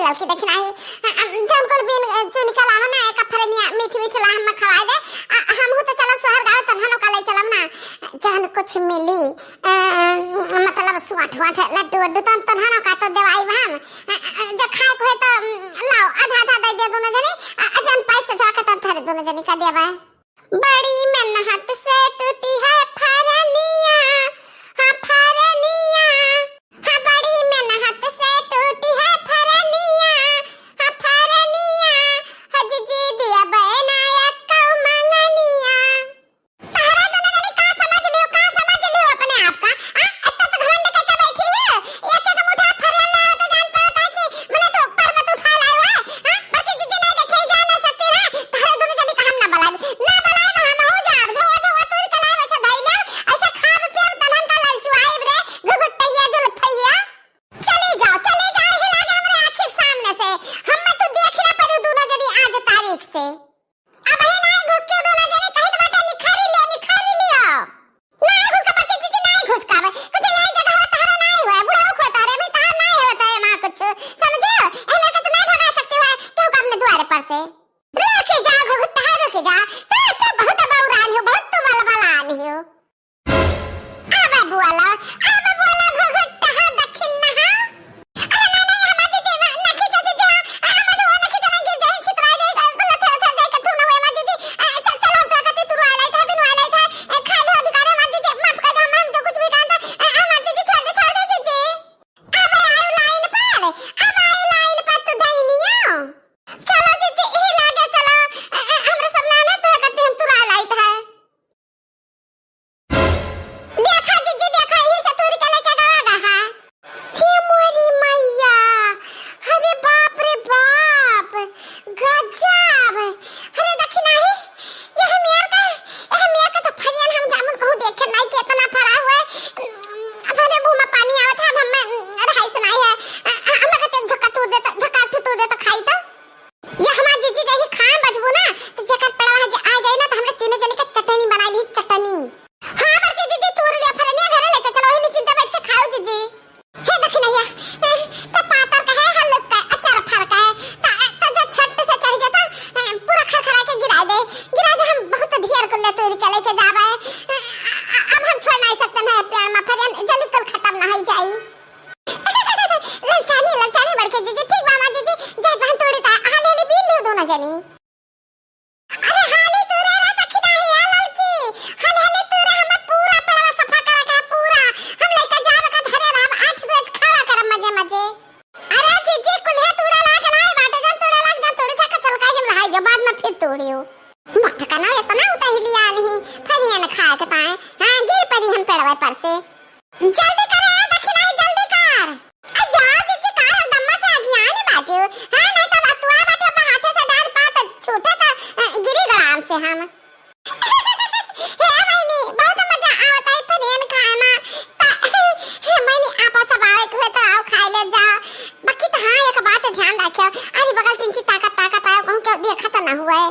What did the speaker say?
ललकी देखना ही जम को बिन चुन के लावा ना एक फरनिया मीठी मीठी ला हम खवाए दे हम हो तो चलो शहर गांव तन्हानो का ले चलम ना जान कुछ मिली मतलब सुआठ वाठ लड्डू वड्डू तन्हानो का तो देवाई हम जो खाए को है तो लाओ आधा आधा दे दे दोनों जने जान पैसे जाके तो थारे दोनों जने का देवा बड़ी मेहनत से टूटी है फरनिया हाँ फरनिया हाँ बड़ी मेहनत से टूटी है फरनिया हाँ फरनिया हज जी दिया बनाया कौ मंगनिया तारा दोनों जने का समझ लियो अपने आप का इतना तो घमंड करके बैठी है एक एक मुठा फरियाल ना तो जान पाता है कि मैंने तो ऊपर मत उठा लाया है हां बाकी जीजी नहीं देखे जा ना सकती है तारा दोनों जने का हम ना बलाए पर से जल्दी कर दक्षिणा जल्दी कर जा जीजी कार दम्मा से आगे आने बाजू हां नहीं तो बतुआ बाटे अपना हाथे से डाल पात छूटे तो गिरी गराम से हम हे मैंने बहुत मजा आवता है फरियन खाना मैंने आपा सब आए हुए तो आओ खा ले जा बाकी तो हां एक बात ध्यान रखियो अरे बगल तीन सी ताकत आया कहूं के देखा तो ना हुआ है